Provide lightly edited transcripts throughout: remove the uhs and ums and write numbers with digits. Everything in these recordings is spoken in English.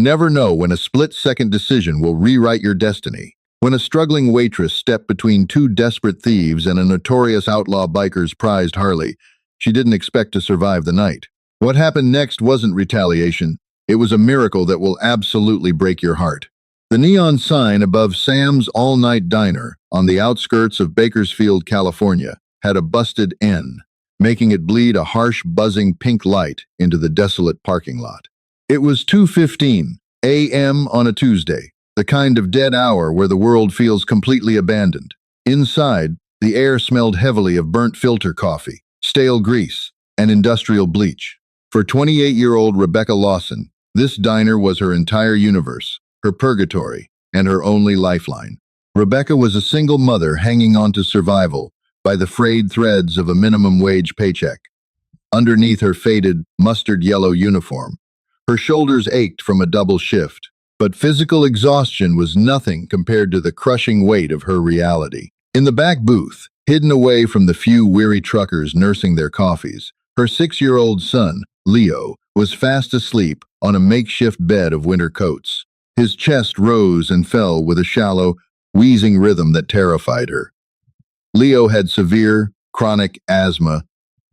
never know when a split-second decision will rewrite your destiny. When a struggling waitress stepped between two desperate thieves and a notorious outlaw biker's prized Harley, she didn't expect to survive the night. What happened next wasn't retaliation. It was a miracle that will absolutely break your heart. The neon sign above Sam's All-Night Diner on the outskirts of Bakersfield, California, had a busted N, making it bleed a harsh, buzzing pink light into the desolate parking lot. It was 2:15 a.m. on a Tuesday, the kind of dead hour where the world feels completely abandoned. Inside, the air smelled heavily of burnt filter coffee, stale grease, and industrial bleach. For 28-year-old Rebecca Lawson, this diner was her entire universe, her purgatory, and her only lifeline. Rebecca was a single mother hanging on to survival by the frayed threads of a minimum wage paycheck. Underneath her faded, mustard yellow uniform, her shoulders ached from a double shift, but physical exhaustion was nothing compared to the crushing weight of her reality. In the back booth, hidden away from the few weary truckers nursing their coffees, her 6-year-old son, Leo, was fast asleep on a makeshift bed of winter coats. His chest rose and fell with a shallow, wheezing rhythm that terrified her. Leo had severe, chronic asthma,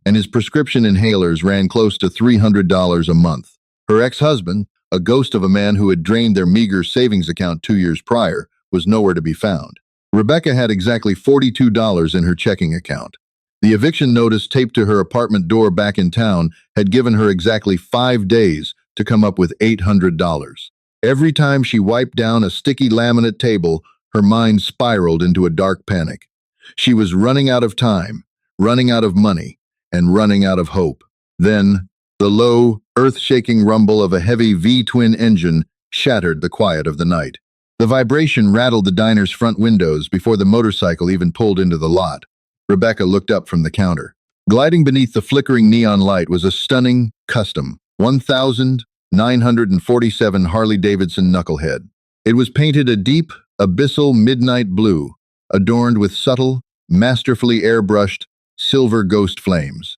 and his prescription inhalers ran close to $300 a month. Her ex-husband, a ghost of a man who had drained their meager savings account 2 years prior, was nowhere to be found. Rebecca had exactly $42 in her checking account. The eviction notice taped to her apartment door back in town had given her exactly 5 days to come up with $800. Every time she wiped down a sticky laminate table, her mind spiraled into a dark panic. She was running out of time, running out of money, and running out of hope. Then, the low, earth-shaking rumble of a heavy V-twin engine shattered the quiet of the night. The vibration rattled the diner's front windows before the motorcycle even pulled into the lot. Rebecca looked up from the counter. Gliding beneath the flickering neon light was a stunning, custom, 1947 Harley-Davidson knucklehead. It was painted a deep, abyssal midnight blue, adorned with subtle, masterfully airbrushed, silver ghost flames.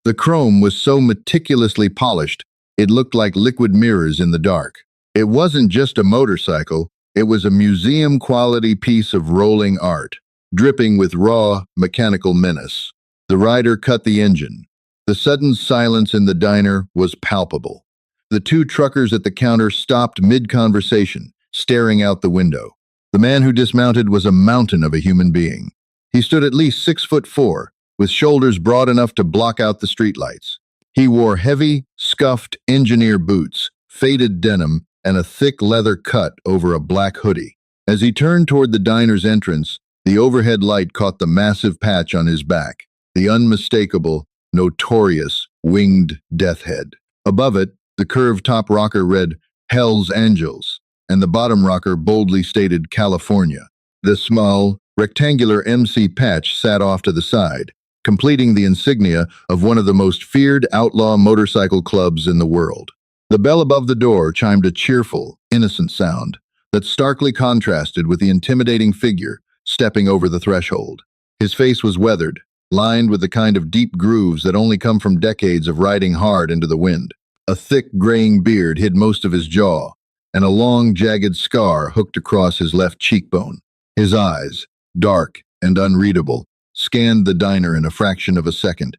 The chrome was so meticulously polished, it looked like liquid mirrors in the dark. It wasn't just a motorcycle, it was a museum-quality piece of rolling art, dripping with raw, mechanical menace. The rider cut the engine. The sudden silence in the diner was palpable. The two truckers at the counter stopped mid-conversation, staring out the window. The man who dismounted was a mountain of a human being. He stood at least 6'4", with shoulders broad enough to block out the streetlights. He wore heavy, scuffed engineer boots, faded denim, and a thick leather cut over a black hoodie. As he turned toward the diner's entrance, the overhead light caught the massive patch on his back, the unmistakable, notorious, winged death head. Above it, the curved top rocker read, "Hell's Angels," and the bottom rocker boldly stated, "California." The small, rectangular MC patch sat off to the side, completing the insignia of one of the most feared outlaw motorcycle clubs in the world. The bell above the door chimed a cheerful, innocent sound that starkly contrasted with the intimidating figure stepping over the threshold. His face was weathered, lined with the kind of deep grooves that only come from decades of riding hard into the wind. A thick, graying beard hid most of his jaw, and a long, jagged scar hooked across his left cheekbone. His eyes, dark and unreadable, scanned the diner in a fraction of a second.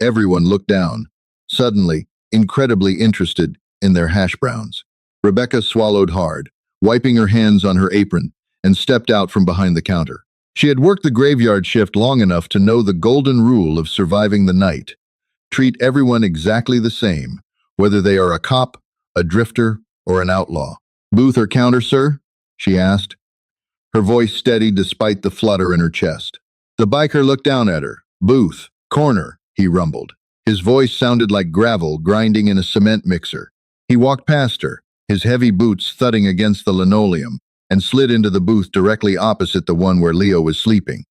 Everyone looked down, suddenly, incredibly interested in their hash browns. Rebecca swallowed hard, wiping her hands on her apron, and stepped out from behind the counter. She had worked the graveyard shift long enough to know the golden rule of surviving the night. Treat everyone exactly the same, whether they are a cop, a drifter, or an outlaw. "Booth or counter, sir?" she asked. Her voice steady despite the flutter in her chest. The biker looked down at her. "Booth, corner," he rumbled. His voice sounded like gravel grinding in a cement mixer. He walked past her, his heavy boots thudding against the linoleum, and slid into the booth directly opposite the one where Leo was sleeping.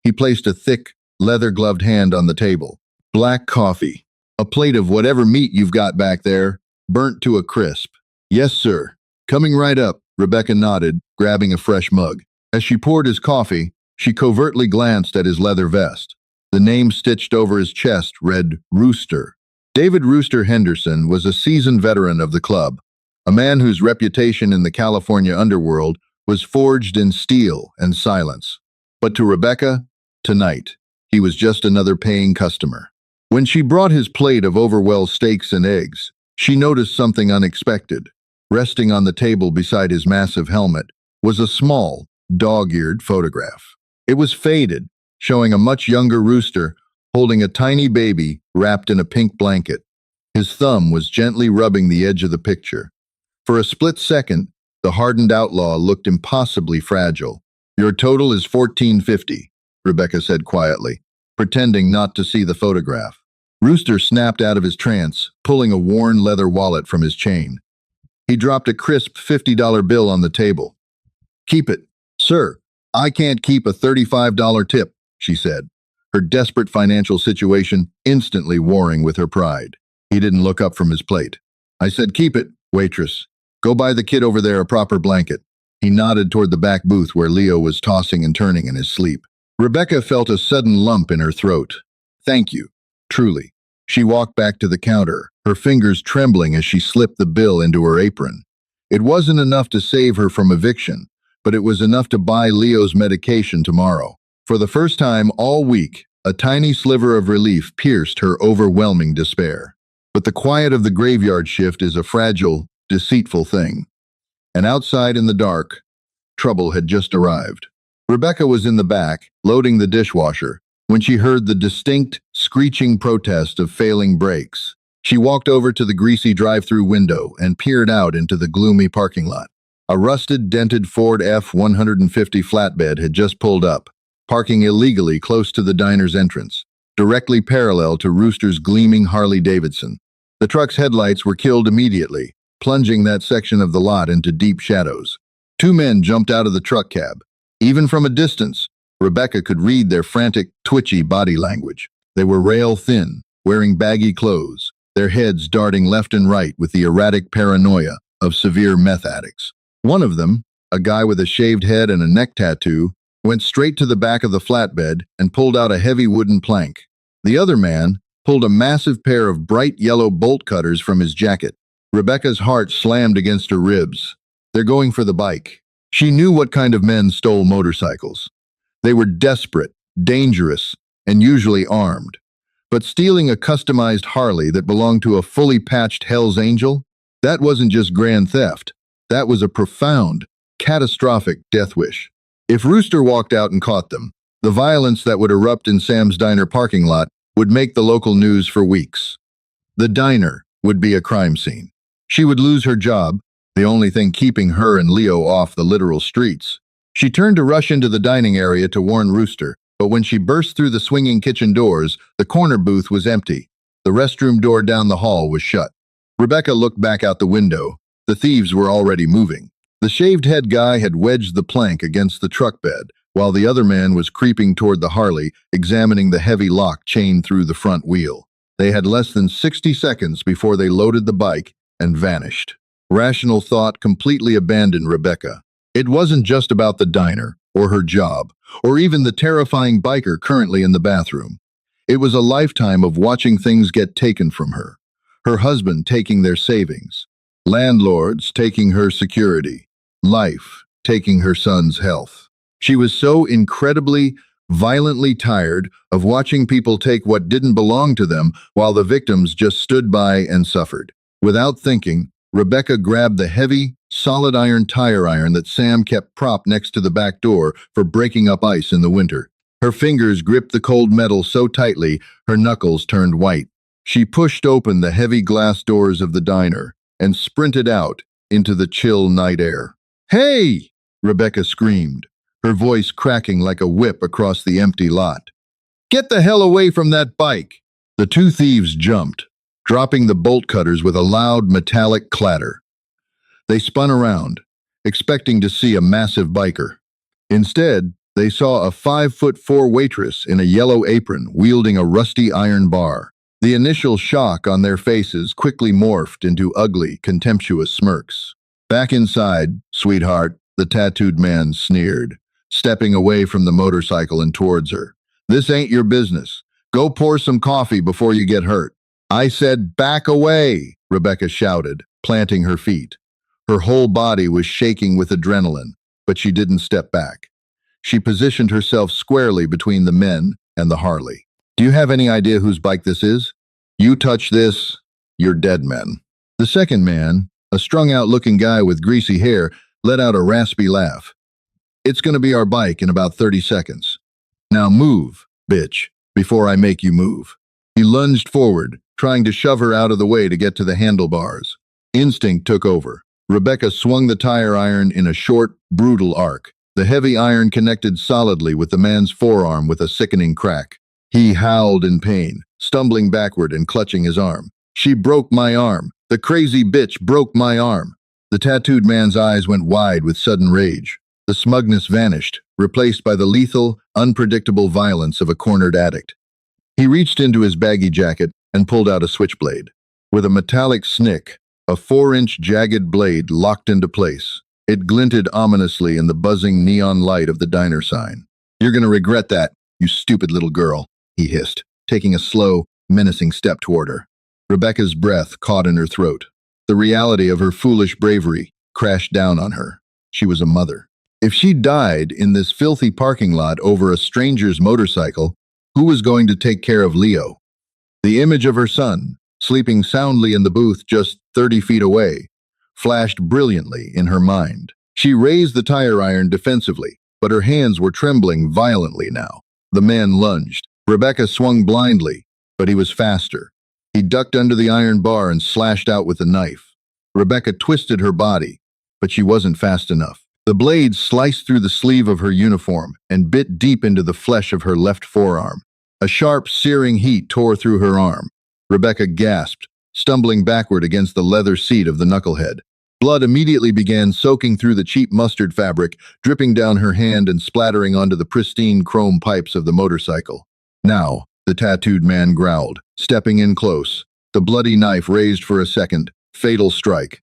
He placed a thick, leather-gloved hand on the table. "Black coffee. A plate of whatever meat you've got back there, burnt to a crisp." "Yes, sir. Coming right up," Rebecca nodded, grabbing a fresh mug. As she poured his coffee, she covertly glanced at his leather vest. The name stitched over his chest read Rooster. David Rooster Henderson was a seasoned veteran of the club, a man whose reputation in the California underworld was forged in steel and silence. But to Rebecca, tonight, he was just another paying customer. When she brought his plate of overwell steaks and eggs, she noticed something unexpected. Resting on the table beside his massive helmet was a small, dog-eared photograph. It was faded, showing a much younger rooster holding a tiny baby wrapped in a pink blanket. His thumb was gently rubbing the edge of the picture. For a split second, the hardened outlaw looked impossibly fragile. "Your total is $14.50, Rebecca said quietly, pretending not to see the photograph. Rooster snapped out of his trance, pulling a worn leather wallet from his chain. He dropped a crisp $50 bill on the table. "Keep it." "Sir, I can't keep a $35 tip," she said, her desperate financial situation instantly warring with her pride. He didn't look up from his plate. "I said keep it, waitress. Go buy the kid over there a proper blanket." He nodded toward the back booth where Leo was tossing and turning in his sleep. Rebecca felt a sudden lump in her throat. "Thank you, truly." She walked back to the counter, her fingers trembling as she slipped the bill into her apron. It wasn't enough to save her from eviction, but it was enough to buy Leo's medication tomorrow. For the first time all week, a tiny sliver of relief pierced her overwhelming despair. But the quiet of the graveyard shift is a fragile, deceitful thing. And outside in the dark, trouble had just arrived. Rebecca was in the back, loading the dishwasher, when she heard the distinct, screeching protest of failing brakes. She walked over to the greasy drive-through window and peered out into the gloomy parking lot. A rusted, dented Ford F-150 flatbed had just pulled up, parking illegally close to the diner's entrance, directly parallel to Rooster's gleaming Harley-Davidson. The truck's headlights were killed immediately, plunging that section of the lot into deep shadows. Two men jumped out of the truck cab. Even from a distance, Rebecca could read their frantic, twitchy body language. They were rail-thin, wearing baggy clothes, their heads darting left and right with the erratic paranoia of severe meth addicts. One of them, a guy with a shaved head and a neck tattoo, went straight to the back of the flatbed and pulled out a heavy wooden plank. The other man pulled a massive pair of bright yellow bolt cutters from his jacket. Rebecca's heart slammed against her ribs. They're going for the bike. She knew what kind of men stole motorcycles. They were desperate, dangerous, and usually armed. But stealing a customized Harley that belonged to a fully patched Hell's Angel? That wasn't just grand theft. That was a profound, catastrophic death wish. If Rooster walked out and caught them, the violence that would erupt in Sam's Diner parking lot would make the local news for weeks. The diner would be a crime scene. She would lose her job, the only thing keeping her and Leo off the literal streets. She turned to rush into the dining area to warn Rooster, but when she burst through the swinging kitchen doors, the corner booth was empty. The restroom door down the hall was shut. Rebecca looked back out the window. The thieves were already moving. The shaved head guy had wedged the plank against the truck bed, while the other man was creeping toward the Harley, examining the heavy lock chained through the front wheel. They had less than 60 seconds before they loaded the bike and vanished. Rational thought completely abandoned Rebecca. It wasn't just about the diner, or her job, or even the terrifying biker currently in the bathroom. It was a lifetime of watching things get taken from her. Her husband taking their savings, landlords taking her security, life taking her son's health. She was so incredibly, violently tired of watching people take what didn't belong to them while the victims just stood by and suffered. Without thinking, Rebecca grabbed the heavy, solid iron tire iron that Sam kept propped next to the back door for breaking up ice in the winter. Her fingers gripped the cold metal so tightly, her knuckles turned white. She pushed open the heavy glass doors of the diner and sprinted out into the chill night air. "Hey!" Rebecca screamed, her voice cracking like a whip across the empty lot. "Get the hell away from that bike!" The two thieves jumped, dropping the bolt cutters with a loud metallic clatter. They spun around, expecting to see a massive biker. Instead, they saw a 5'4" waitress in a yellow apron wielding a rusty iron bar. The initial shock on their faces quickly morphed into ugly, contemptuous smirks. "Back inside, sweetheart," the tattooed man sneered, stepping away from the motorcycle and towards her. "This ain't your business. Go pour some coffee before you get hurt." "I said back away," Rebecca shouted, planting her feet. Her whole body was shaking with adrenaline, but she didn't step back. She positioned herself squarely between the men and the Harley. Do you have any idea whose bike this is? You touch this, you're dead men. The second man, a strung-out-looking guy with greasy hair, let out a raspy laugh. It's gonna be our bike in about 30 seconds. Now move, bitch, before I make you move. He lunged forward, trying to shove her out of the way to get to the handlebars. Instinct took over. Rebecca swung the tire iron in a short, brutal arc. The heavy iron connected solidly with the man's forearm with a sickening crack. He howled in pain, stumbling backward and clutching his arm. She broke my arm. The crazy bitch broke my arm. The tattooed man's eyes went wide with sudden rage. The smugness vanished, replaced by the lethal, unpredictable violence of a cornered addict. He reached into his baggy jacket and pulled out a switchblade. With a metallic snick, a 4-inch jagged blade locked into place. It glinted ominously in the buzzing neon light of the diner sign. You're gonna regret that, you stupid little girl, he hissed, taking a slow, menacing step toward her. Rebecca's breath caught in her throat. The reality of her foolish bravery crashed down on her. She was a mother. If she died in this filthy parking lot over a stranger's motorcycle, who was going to take care of Leo? The image of her son, sleeping soundly in the booth just 30 feet away, flashed brilliantly in her mind. She raised the tire iron defensively, but her hands were trembling violently now. The man lunged. Rebecca swung blindly, but he was faster. He ducked under the iron bar and slashed out with the knife. Rebecca twisted her body, but she wasn't fast enough. The blade sliced through the sleeve of her uniform and bit deep into the flesh of her left forearm. A sharp, searing heat tore through her arm. Rebecca gasped, stumbling backward against the leather seat of the knucklehead. Blood immediately began soaking through the cheap mustard fabric, dripping down her hand and splattering onto the pristine chrome pipes of the motorcycle. Now, the tattooed man growled, stepping in close. The bloody knife raised for a second. Fatal strike.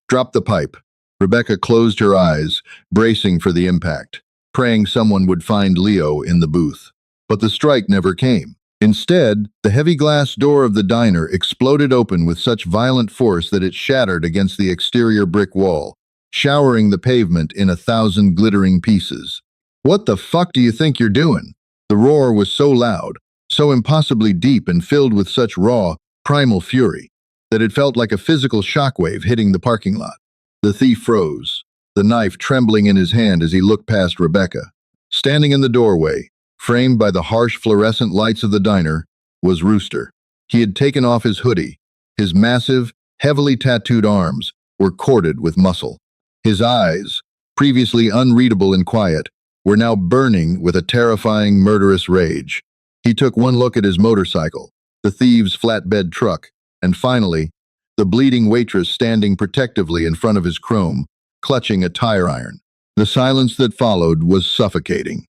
Drop the pipe. Rebecca closed her eyes, bracing for the impact, praying someone would find Leo in the booth. But the strike never came. Instead, the heavy glass door of the diner exploded open with such violent force that it shattered against the exterior brick wall, showering the pavement in 1,000 glittering pieces. What the fuck do you think you're doing? The roar was so loud, so impossibly deep and filled with such raw, primal fury, that it felt like a physical shockwave hitting the parking lot. The thief froze, the knife trembling in his hand as he looked past Rebecca. Standing in the doorway, framed by the harsh fluorescent lights of the diner, was Rooster. He had taken off his hoodie. His massive, heavily tattooed arms were corded with muscle. His eyes, previously unreadable and quiet, were now burning with a terrifying, murderous rage. He took one look at his motorcycle, the thieves' flatbed truck, and finally, the bleeding waitress standing protectively in front of his chrome, clutching a tire iron. The silence that followed was suffocating.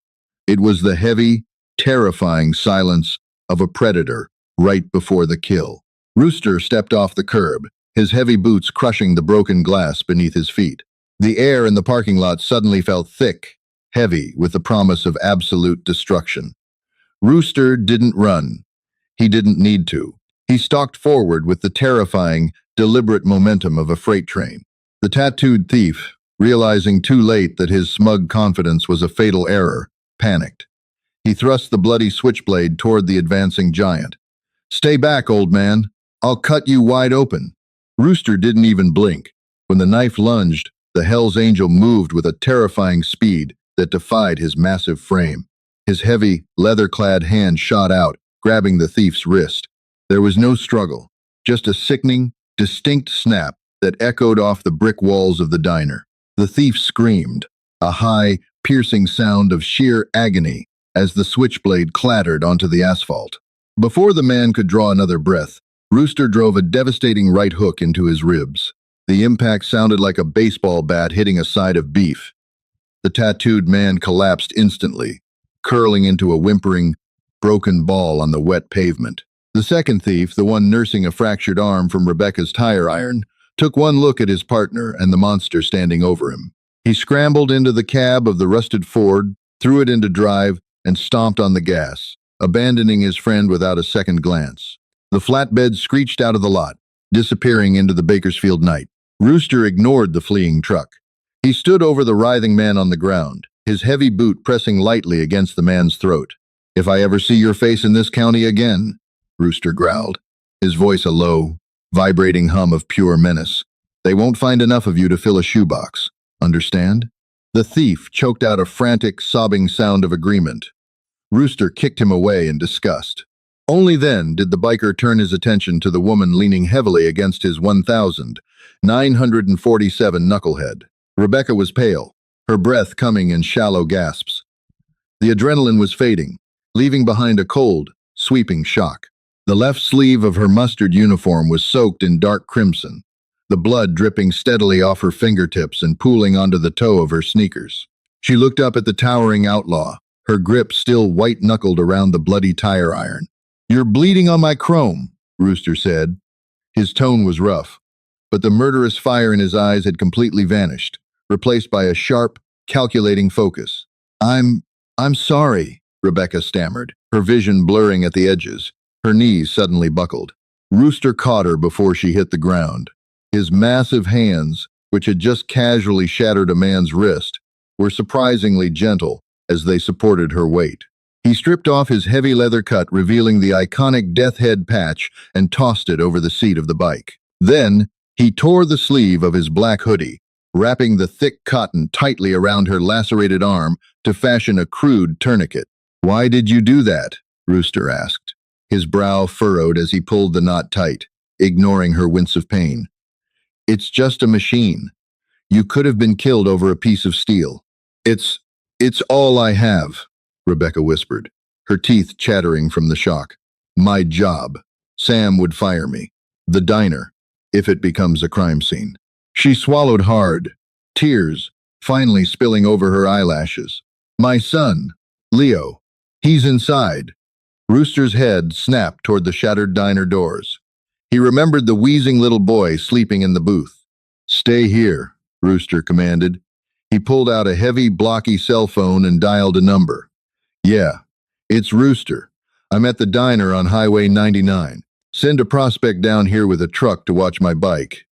It was the heavy, terrifying silence of a predator right before the kill. Rooster stepped off the curb, his heavy boots crushing the broken glass beneath his feet. The air in the parking lot suddenly felt thick, heavy with the promise of absolute destruction. Rooster didn't run. He didn't need to. He stalked forward with the terrifying, deliberate momentum of a freight train. The tattooed thief, realizing too late that his smug confidence was a fatal error, panicked. He thrust the bloody switchblade toward the advancing giant. "Stay back, old man. I'll cut you wide open." Rooster didn't even blink. When the knife lunged, the Hell's Angel moved with a terrifying speed that defied his massive frame. His heavy, leather-clad hand shot out, grabbing the thief's wrist. There was no struggle, just a sickening, distinct snap that echoed off the brick walls of the diner. The thief screamed, a high, piercing sound of sheer agony as the switchblade clattered onto the asphalt. Before the man could draw another breath, Rooster drove a devastating right hook into his ribs. The impact sounded like a baseball bat hitting a side of beef. The tattooed man collapsed instantly, curling into a whimpering, broken ball on the wet pavement. The second thief, the one nursing a fractured arm from Rebecca's tire iron, took one look at his partner and the monster standing over him. He scrambled into the cab of the rusted Ford, threw it into drive, and stomped on the gas, abandoning his friend without a second glance. The flatbed screeched out of the lot, disappearing into the Bakersfield night. Rooster ignored the fleeing truck. He stood over the writhing man on the ground, his heavy boot pressing lightly against the man's throat. "If I ever see your face in this county again," Rooster growled, his voice a low, vibrating hum of pure menace, "they won't find enough of you to fill a shoebox. Understand?" The thief choked out a frantic, sobbing sound of agreement. Rooster kicked him away in disgust. Only then did the biker turn his attention to the woman leaning heavily against his 1,947 knucklehead. Rebecca was pale, her breath coming in shallow gasps. The adrenaline was fading, leaving behind a cold, sweeping shock. The left sleeve of her mustard uniform was soaked in dark crimson, the blood dripping steadily off her fingertips and pooling onto the toe of her sneakers. She looked up at the towering outlaw, her grip still white-knuckled around the bloody tire iron. "You're bleeding on my chrome," Rooster said. His tone was rough, but the murderous fire in his eyes had completely vanished, replaced by a sharp, calculating focus. I'm sorry," Rebecca stammered, her vision blurring at the edges. Her knees suddenly buckled. Rooster caught her before she hit the ground. His massive hands, which had just casually shattered a man's wrist, were surprisingly gentle as they supported her weight. He stripped off his heavy leather cut, revealing the iconic death head patch, and tossed it over the seat of the bike. Then, he tore the sleeve of his black hoodie, wrapping the thick cotton tightly around her lacerated arm to fashion a crude tourniquet. "Why did you do that?" Rooster asked. His brow furrowed as he pulled the knot tight, ignoring her wince of pain. "It's just a machine. You could have been killed over a piece of steel." It's all I have," Rebecca whispered, her teeth chattering from the shock. "My job. Sam would fire me. The diner, if it becomes a crime scene." She swallowed hard, tears finally spilling over her eyelashes. "My son, Leo, he's inside." Rooster's head snapped toward the shattered diner doors. He remembered the wheezing little boy sleeping in the booth. "Stay here," Rooster commanded. He pulled out a heavy, blocky cell phone and dialed a number. "Yeah, it's Rooster. I'm at the diner on Highway 99. Send a prospect down here with a truck to watch my bike.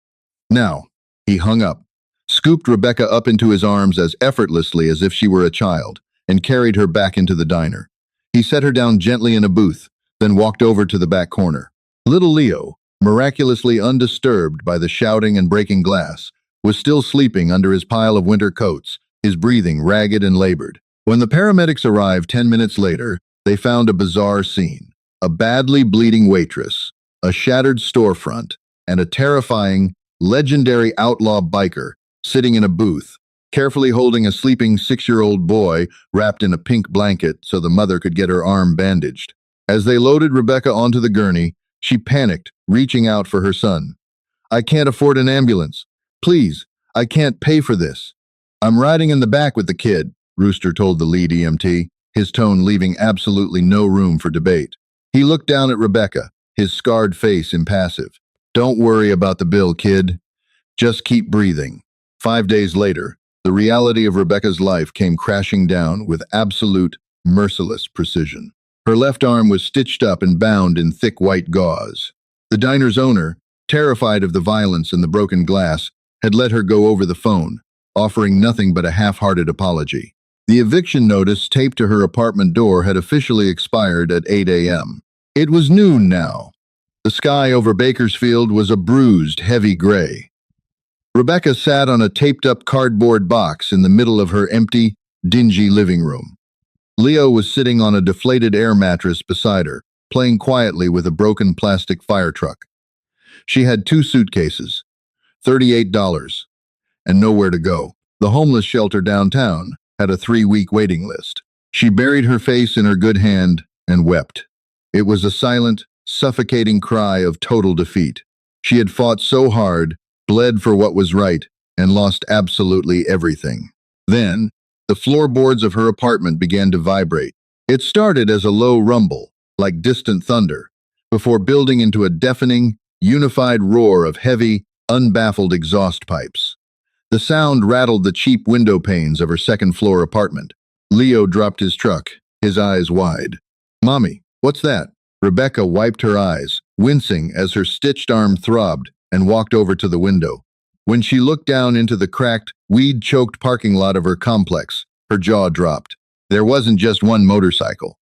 Now." He hung up, scooped Rebecca up into his arms as effortlessly as if she were a child, and carried her back into the diner. He set her down gently in a booth, then walked over to the back corner. Little Leo, miraculously undisturbed by the shouting and breaking glass, was still sleeping under his pile of winter coats, his breathing ragged and labored. When the paramedics arrived 10 minutes later, they found a bizarre scene. A badly bleeding waitress, a shattered storefront, and a terrifying, legendary outlaw biker sitting in a booth, carefully holding a sleeping 6-year-old boy wrapped in a pink blanket so the mother could get her arm bandaged. As they loaded Rebecca onto the gurney, she panicked, reaching out for her son. "I can't afford an ambulance. Please, I can't pay for this." "I'm riding in the back with the kid," Rooster told the lead EMT, his tone leaving absolutely no room for debate. He looked down at Rebecca, his scarred face impassive. "Don't worry about the bill, kid. Just keep breathing." 5 days later, the reality of Rebecca's life came crashing down with absolute, merciless precision. Her left arm was stitched up and bound in thick white gauze. The diner's owner, terrified of the violence and the broken glass, had let her go over the phone, offering nothing but a half-hearted apology. The eviction notice taped to her apartment door had officially expired at 8 a.m. It was noon now. The sky over Bakersfield was a bruised, heavy gray. Rebecca sat on a taped-up cardboard box in the middle of her empty, dingy living room. Leo was sitting on a deflated air mattress beside her, playing quietly with a broken plastic fire truck. She had 2 suitcases, $38, and nowhere to go. The homeless shelter downtown had a 3-week waiting list. She buried her face in her good hand and wept. It was a silent, suffocating cry of total defeat. She had fought so hard, bled for what was right, and lost absolutely everything. Then, the floorboards of her apartment began to vibrate. It started as a low rumble, like distant thunder, before building into a deafening, unified roar of heavy, unbaffled exhaust pipes. The sound rattled the cheap window panes of her second-floor apartment. Leo dropped his truck, his eyes wide. "Mommy, what's that?" Rebecca wiped her eyes, wincing as her stitched arm throbbed, and walked over to the window. When she looked down into the cracked, weed-choked parking lot of her complex, her jaw dropped. There wasn't just one motorcycle.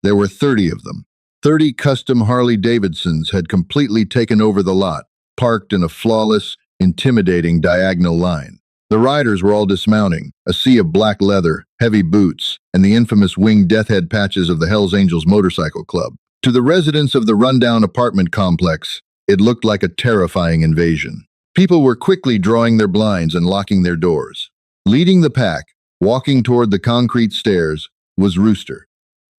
There were 30 of them. 30 custom Harley-Davidsons had completely taken over the lot, parked in a flawless, intimidating diagonal line. The riders were all dismounting, a sea of black leather, heavy boots, and the infamous winged deathhead patches of the Hells Angels Motorcycle Club. To the residents of the rundown apartment complex, it looked like a terrifying invasion. People were quickly drawing their blinds and locking their doors. Leading the pack, walking toward the concrete stairs, was Rooster.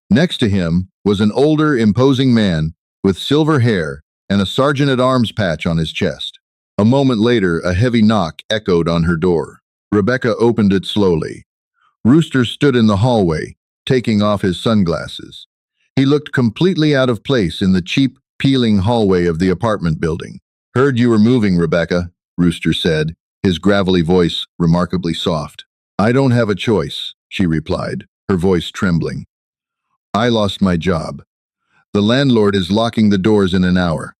Next to him was an older, imposing man with silver hair and a sergeant-at-arms patch on his chest. A moment later, a heavy knock echoed on her door. Rebecca opened it slowly. Rooster stood in the hallway, taking off his sunglasses. He looked completely out of place in the cheap, peeling hallway of the apartment building. "Heard you were moving, Rebecca," Rooster said, his gravelly voice remarkably soft. "I don't have a choice," she replied, her voice trembling. "I lost my job. The landlord is locking the doors in an hour."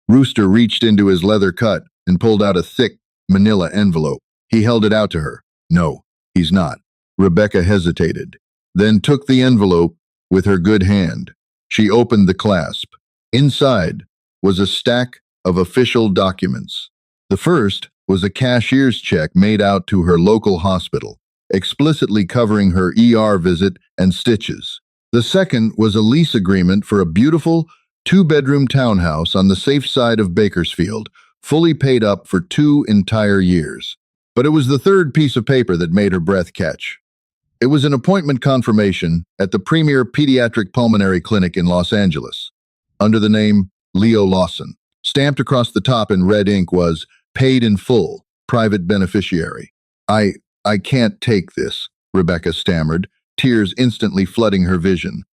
Rooster reached into his leather cut and pulled out a thick, manila envelope. He held it out to her. "No, he's not." Rebecca hesitated, then took the envelope with her good hand. She opened the clasp. Inside was a stack of official documents. The first was a cashier's check made out to her local hospital, explicitly covering her ER visit and stitches. The second was a lease agreement for a beautiful, two-bedroom townhouse on the safe side of Bakersfield, fully paid up for 2 entire years. But it was the third piece of paper that made her breath catch. It was an appointment confirmation at the premier pediatric pulmonary clinic in Los Angeles, under the name Leo Lawson. Stamped across the top in red ink was "Paid in full, private beneficiary." I can't take this," Rebecca stammered, tears instantly flooding her vision.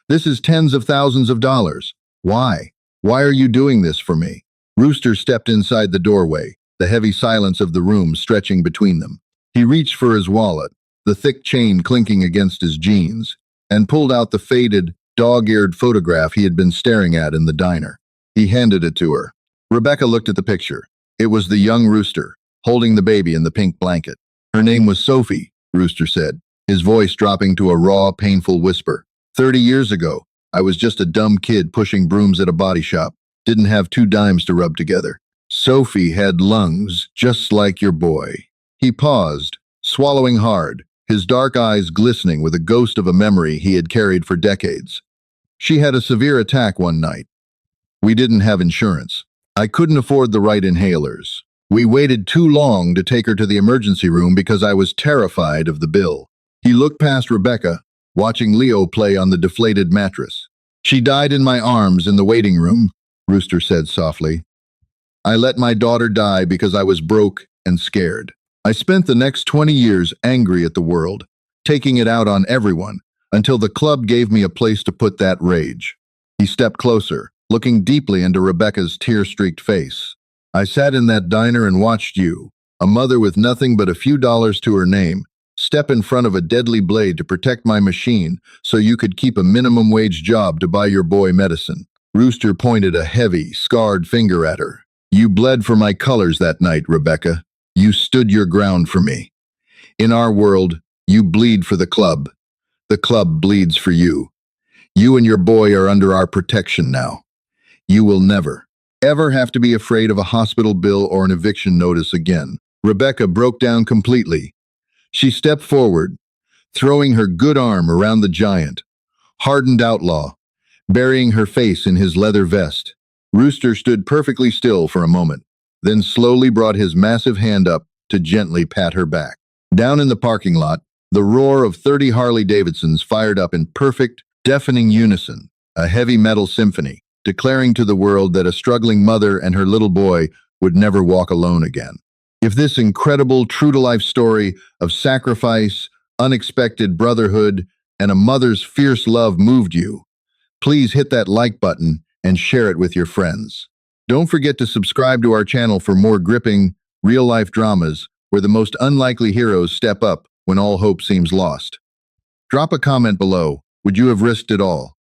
"This is tens of thousands of dollars. Why? Why are you doing this for me?" Rooster stepped inside the doorway, the heavy silence of the room stretching between them. He reached for his wallet, the thick chain clinking against his jeans, and pulled out the faded, dog-eared photograph he had been staring at in the diner. He handed it to her. Rebecca looked at the picture. It was the young Rooster, holding the baby in the pink blanket. "Her name was Sophie," Rooster said, his voice dropping to a raw, painful whisper. 30 years ago, I was just a dumb kid pushing brooms at a body shop. Didn't have 2 dimes to rub together. Sophie had lungs just like your boy." He paused, swallowing hard, his dark eyes glistening with a ghost of a memory he had carried for decades. "She had a severe attack one night. We didn't have insurance. I couldn't afford the right inhalers. We waited too long to take her to the emergency room because I was terrified of the bill." He looked past Rebecca, watching Leo play on the deflated mattress. "She died in my arms in the waiting room," Rooster said softly. "I let my daughter die because I was broke and scared. I spent the next 20 years angry at the world, taking it out on everyone, until the club gave me a place to put that rage." He stepped closer, looking deeply into Rebecca's tear-streaked face. "I sat in that diner and watched you, a mother with nothing but a few dollars to her name, step in front of a deadly blade to protect my machine so you could keep a minimum wage job to buy your boy medicine." Rooster pointed a heavy, scarred finger at her. "You bled for my colors that night, Rebecca. You stood your ground for me. In our world, you bleed for the club. The club bleeds for you. You and your boy are under our protection now. You will never, ever have to be afraid of a hospital bill or an eviction notice again." Rebecca broke down completely. She stepped forward, throwing her good arm around the giant, hardened outlaw, burying her face in his leather vest. Rooster stood perfectly still for a moment, then slowly brought his massive hand up to gently pat her back. Down in the parking lot, the roar of 30 Harley-Davidsons fired up in perfect, deafening unison, a heavy metal symphony, declaring to the world that a struggling mother and her little boy would never walk alone again. If this incredible, true-to-life story of sacrifice, unexpected brotherhood, and a mother's fierce love moved you, please hit that like button and share it with your friends. Don't forget to subscribe to our channel for more gripping, real-life dramas where the most unlikely heroes step up when all hope seems lost. Drop a comment below. Would you have risked it all?